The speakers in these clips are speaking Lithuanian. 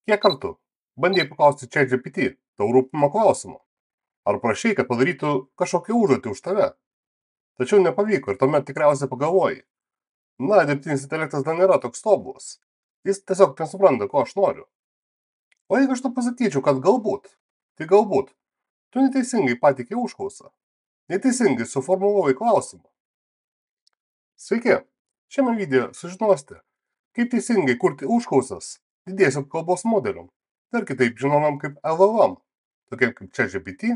Kiek kartų bandėjai paklausti ChatGPT tau rūpimo klausimo? Ar prašei, kad padarytų kažkokią užduotį už tave? Tačiau nepavyko ir tuomet tikriausiai pagalvojai. Na, dirbtinis intelektas dar nėra toks tobulas. Jis tiesiog nesupranta, ko aš noriu. O jeigu aš tau pasakyčiau, kad galbūt, tai galbūt, tu neteisingai patikė užklausą. Neteisingai suformulavai klausimą. Sveiki! Šiame video sužinosite, kaip teisingai kurti užklausas didiesiam kalbos modeliam, dar kitaip žinomam kaip LLM, tokiem kaip ChatGPT,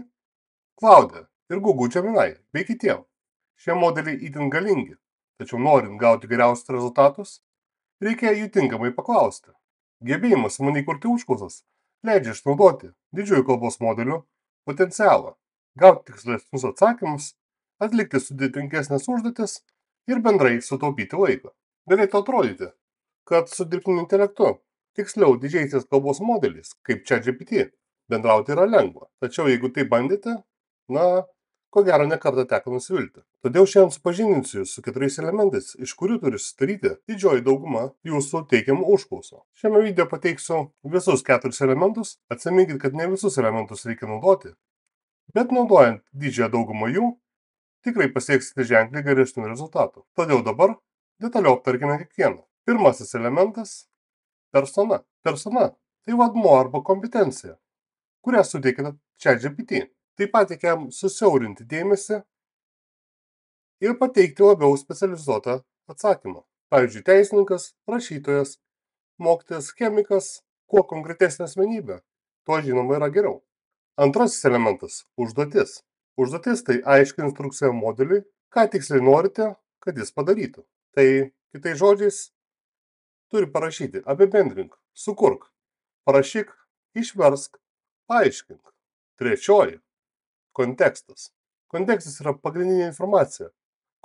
Claude ir Google Gemini bei kitiem. Šie modeliai itin galingi, tačiau norint gauti geriausius rezultatus, reikia jų tinkamai paklausti. Gebėjimas sumaniai kurti užklausas leidžia išnaudoti didžiųjų kalbos modelių potencialą, gauti tikslesnius atsakymus, atlikti sudėtingesnės užduotis ir bendrai sutaupyti laiką. Galėtų atrodyti, kad su dirbtiniu intelektu, tiksliau didžiaisiais kalbos modeliais, kaip ChatGPT, bendrauti yra lengva. Tačiau jeigu tai bandėte, ko gero ne kartą teko nusivilti. Todėl šiandien supažindinsiu jūs su 4 elementais, iš kurių turi susidaryti didžioji dauguma jūsų teikiamų užklausų. Šiame video pateiksiu visus 4 elementus, atsiminkit, kad ne visus elementus reikia naudoti, bet naudojant didžiąją daugumą jų, tikrai pasieksite ženkliai geresnių rezultatų. Todėl dabar detaliau aptarkime kiekvieną. Pirmasis elementas – persona. Persona – tai vaidmuo arba kompetencija, kurią suteikite ChatGPT. Tai pateikia jam susiaurinti dėmesį ir pateikti labiau specializuotą atsakymą. Pavyzdžiui, teisininkas, rašytojas, mokytojas, chemikas, kuo konkretesnė asmenybė, tuo žinoma yra geriau. Antrasis elementas – užduotis. Užduotis tai aiški instrukcija modeliui, ką tiksliai norite, kad jis padarytų. Tai, kitais žodžiais, turi parašyti apibendrink, sukurk, parašyk, išversk, paaiškink. Trečioji – kontekstas. Kontekstas yra pagrindinė informacija,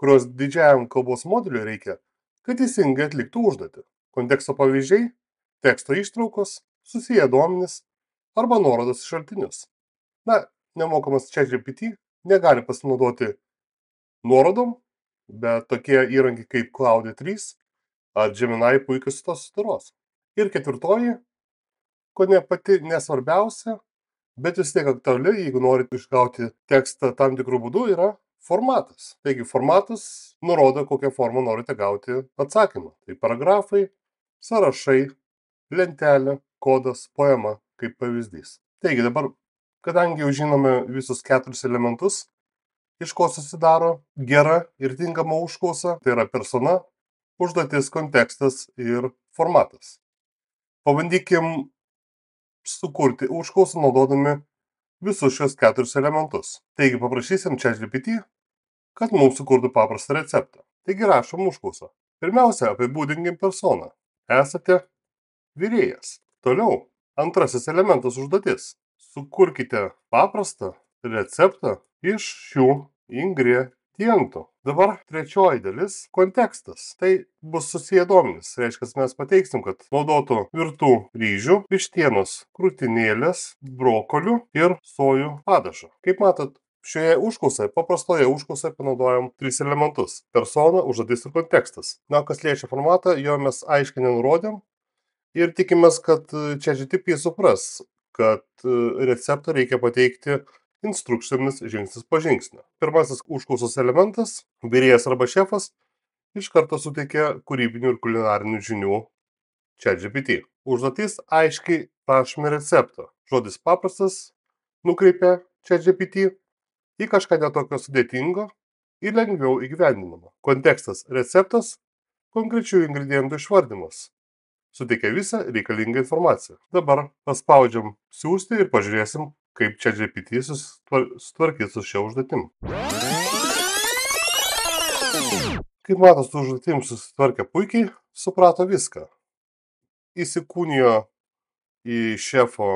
kurios didžiajam kalbos modeliui reikia, kad teisingai atliktų užduotį. Konteksto pavyzdžiai – teksto ištraukos, susiję duomenys arba nuorodos į šaltinius. Nemokamas ChatGPT negali pasinaudoti nuorodom, bet tokie įrankiai kaip Claude 3 ar Gemini puikiai su to susidoros. Ir ketvirtoji, kone pati nesvarbiausia, bet vis tiek aktuali, jeigu norite išgauti tekstą tam tikrų būdų, yra formatas. Taigi formatas nurodo, kokią formą norite gauti atsakymą. Tai paragrafai, sąrašai, lentelė, kodas, poema kaip pavyzdys. Taigi dabar, kadangi jau žinome visus 4 elementus, iš ko susidaro gera ir tinkama užklausa, tai yra persona, užduotis, kontekstas ir formatas. Pabandykim sukurti užklausą naudodami visus šios 4 elementus. Taigi paprašysim ChatGPT, kad mums sukurtų paprastą receptą. Taigi rašom užklausą. Pirmiausia, apibūdinkim personą. Esate virėjas. Toliau, antrasis elementas užduotis. Sukurkite paprastą receptą iš šių ingredientų. Dabar trečioji dalis – kontekstas. Tai bus susiję duomenys. Reiškia, mes pateiksim, kad naudotų virtų ryžių, vištienos, krūtinėlės, brokolių ir sojų padažą. Kaip matot, šioje užklausoje, paprastoje užklausoje panaudojam 3 elementus – persona, užduotis ir kontekstas. Kas liečia formatą, jo mes aiškiai nenurodėm ir tikimės, kad ChatGPT supras, kad receptą reikia pateikti instrukcijomis žingsnis po žingsnio. Pirmasis užklausos elementas, virėjas arba šefas, iš karto suteikia kūrybinių ir kulinarinių žinių ChatGPT. Užduotis aiškiai prašome receptą. Žodis paprastas nukreipia ChatGPT į kažką netokio sudėtingo ir lengviau įgyvendinamo. Kontekstas – receptas, konkrečių ingredientų išvardymas. Suteikia visą reikalingą informaciją. Dabar paspaudžiam siųsti ir pažiūrėsim, kaip ChatGPT sutvarkys su šia užduotim. Kaip matot, su užduotim susitvarkė puikiai, suprato viską. Įsikūnijo į šefo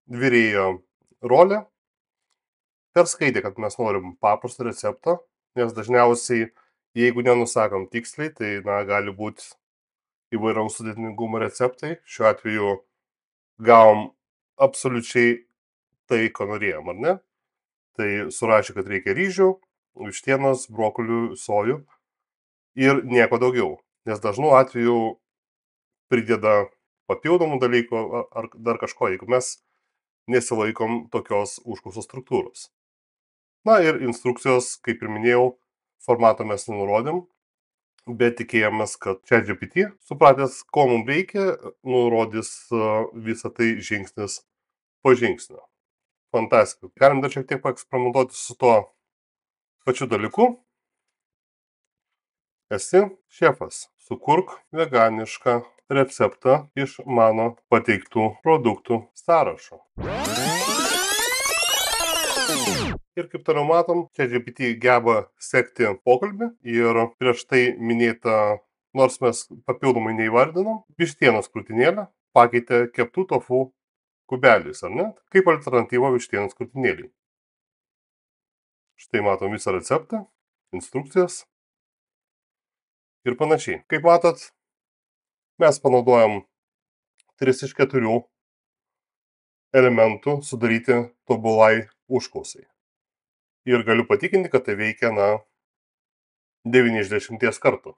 virėjo rolę, perskaitė, kad mes norim paprastą receptą, nes dažniausiai, jeigu nenusakom tiksliai, tai gali būti įvairaus sudėtingumo receptai. Šiuo atveju gavom absoliučiai tai, ko norėjom, ar ne? Tai surašė, kad reikia ryžių, vištienos, brokolių, sojų ir nieko daugiau. Nes dažnu atveju prideda papildomų dalykų ar dar kažko, jeigu mes nesilaikom tokios užklausos struktūros. Na ir instrukcijos, kaip ir minėjau, formatą mes nenurodėm, bet tikėjomės, kad ChatGPT, supratęs, ko mums reikia, nurodys visą tai žingsnis po žingsnio. Fantastika. Galim dar šiek tiek paeksperimentuoti su tuo pačiu dalyku. Esi šefas. Sukurk veganišką receptą iš mano pateiktų produktų sąrašo. Ir kaip toliau matom, ChatGPT geba sekti pokalbį ir prieš tai minėtą, nors mes papildomai neįvardinom, vištienos krūtinėlę pakeitė keptų tofu kubeliais, ar ne? Kaip alternatyva vištienos krūtinėliai. Štai matom visą receptą, instrukcijas ir panašiai. Kaip matot, mes panaudojam 3 iš 4 elementų sudaryti tobulai užklausai. Ir galiu patikinti, kad tai veikia, 9 iš 10 kartų.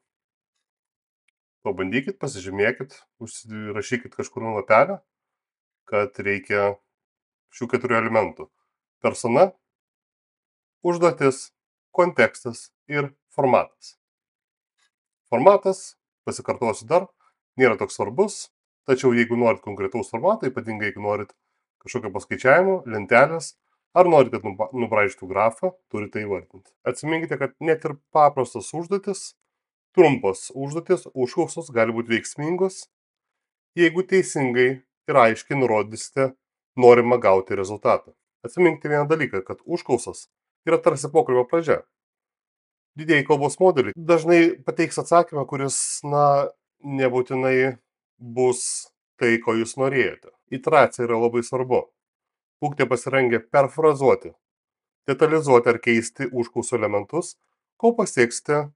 Pabandykit, pasižymėkit, užsirašykit kažkur ant lapelio, kad reikia šių 4 elementų. Persona, užduotis, kontekstas ir formatas. Formatas, pasikartosiu dar, nėra toks svarbus, tačiau jeigu norit konkretaus formato, ypatingai jeigu norit kažkokio paskaičiavimo, lentelės, ar norit, kad nubraižytų grafą, turite įvardinti. Atsiminkite, kad net ir paprastos užduotis, trumpos užduotis, užklausos gali būti veiksmingos, jeigu teisingai ir aiškiai nurodysite norimą gauti rezultatą. Atsiminkite vieną dalyką, kad užklausas yra tarsi pokalbio pradžia. Didieji kalbos modeliai dažnai pateiks atsakymą, kuris, nebūtinai bus tai, ko jūs norėjote. Iteracija yra labai svarbu. Būkite pasirengę perfrazuoti, detalizuoti ar keisti užklausų elementus, kol pasieksite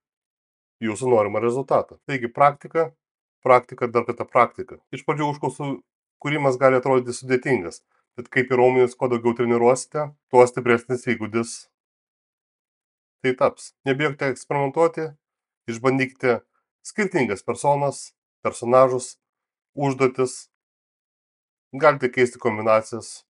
jūsų norimą rezultatą. Taigi praktika, dar kartą praktika. Iš pradžių užklausų kūrimas gali atrodyti sudėtingas, bet kaip ir raumenis, kuo daugiau treniruosite, tuo stipresnis įgūdis tai taps. Nebijokite eksperimentuoti, išbandykite skirtingas personažus, užduotis, galite keisti kombinacijas.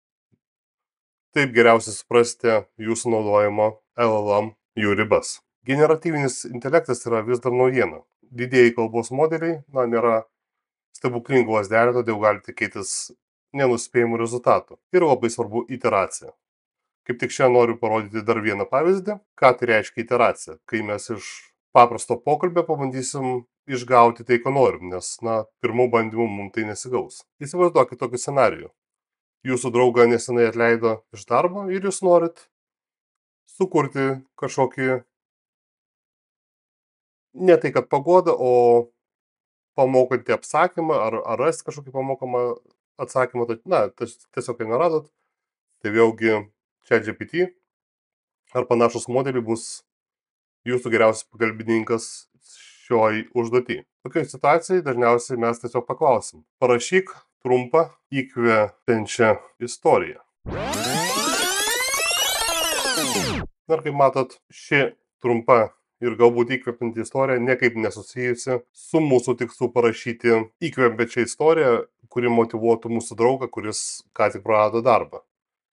Taip geriausiai suprasite jūsų naudojimo LLM jų ribas. Generatyvinis intelektas yra vis dar naujiena. Didieji kalbos modeliai, nėra stebuklingų lazdelė, todėl galite tikėtis nenuspėjamų rezultatų. Ir labai svarbu iteracija. Kaip tik šiandien noriu parodyti dar vieną pavyzdį, ką tai reiškia iteracija, kai mes iš paprasto pokalbio pabandysim išgauti tai, ko norim, nes, pirmų bandymų mums tai nesigaus. Įsivaizduokit tokį scenarijų. Jūsų draugą nesenai atleido iš darbo ir jūs norit sukurti kažkokį, ne tai kad paguodą, o pamokantį apsakymą, ar rasti kažkokį pamokamą atsakymą, tiesiog kai neradot, tai vėlgi ChatGPT ar panašus modeliai bus jūsų geriausias pagalbininkas šioj užduotį. Tokiai situacijai dažniausiai mes tiesiog paklausim: parašyk trumpą įkvepiančią istoriją. Ir kaip matot, ši trumpa ir galbūt įkvepianti istorija niekaip nesusijusi su mūsų tikslu parašyti įkvepiančią istoriją, kuri motyvuotų mūsų draugą, kuris ką tik prarado darbą.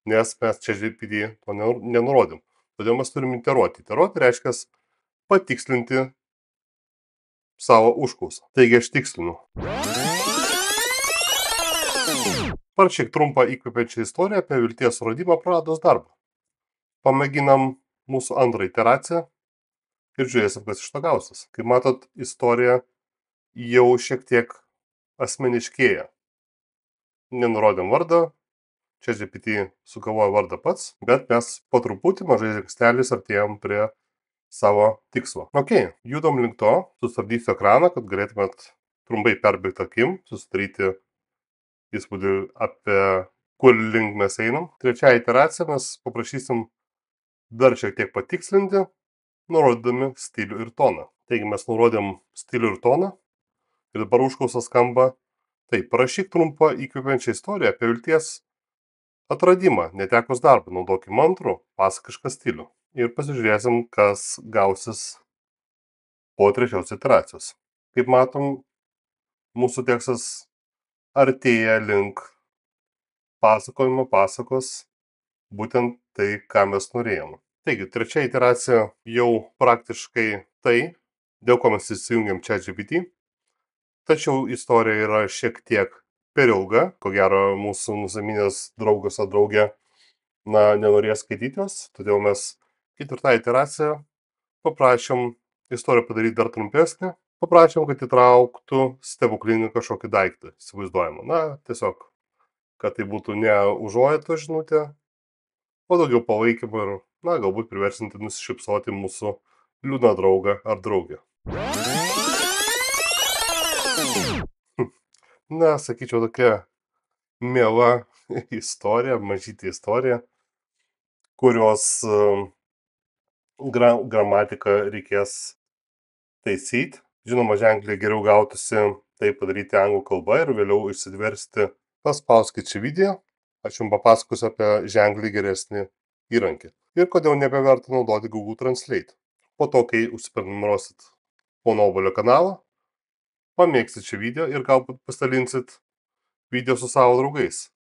Nes mes ChatGPT to nenurodėm. Todėl mes turim iteruoti. Iteruoti reiškia patikslinti savo užklausą. Taigi aš tikslinu. Parašyk trumpą įkvepiančią istoriją apie vilties suradimą praradus darbą. Pamėginam mūsų antrą iteraciją ir žiūrėsim, kas iš to gausis. Kaip matot, istorija jau šiek tiek asmeniškėja. Nenurodėm vardą, ChatGPT sugalvojo vardą pats, bet mes po truputį mažais žingsneliais artėjom prie savo tikslo. Judam link to, sustabdysiu ekraną, kad galėtumėt trumpai perbėgti akim, susidaryti įspūdį apie kur link mes einam. Trečiąją iteraciją mes paprašysim dar šiek tiek patikslinti, nurodydami stilių ir toną. Taigi mes nurodėm stilių ir toną ir dabar užklausa skamba: taip, parašyk trumpą įkvepiančią istoriją apie vilties atradimą netekus darbą, naudokim mantrų, pasakišką stilių. Ir pasižiūrėsim, kas gausis po trečios iteracijos. Kaip matom, mūsų tekstas artėja link pasakojimo pasakos būtent tai, ką mes norėjom. Taigi, trečia iteracija jau praktiškai tai, dėl ko mes įsijungiam ChatGPT, tačiau istorija yra šiek tiek per ilga, ko gero mūsų nusiminęs draugas ar draugė nenorės skaityti jos, todėl mes ketvirtą iteraciją paprašėm istoriją padaryti dar trumpesnę, paprašėm, kad įtrauktų stebuklinį kažkokį daiktą, įsivaizduojamą. Tiesiog, kad tai būtų ne užuojautos žinutė, o daugiau palaikymo ir, galbūt priversinti nusišypsoti mūsų liūdną draugą ar draugę. Sakyčiau, tokia miela istorija, mažytė istorija, kurios gramatiką reikės taisyti. Žinoma, ženkliai geriau gautųsi tai padaryti anglų kalba ir vėliau išsiversti. Paspauskit šį video, aš jums papasakosiu apie ženkliai geresnį įrankį. Ir kodėl nebeverta naudoti Google Translate. Po to, kai užsiprenumeruosit pono Obuolio kanalą, pamėgsit šį video ir galbūt pasidalinsit video su savo draugais.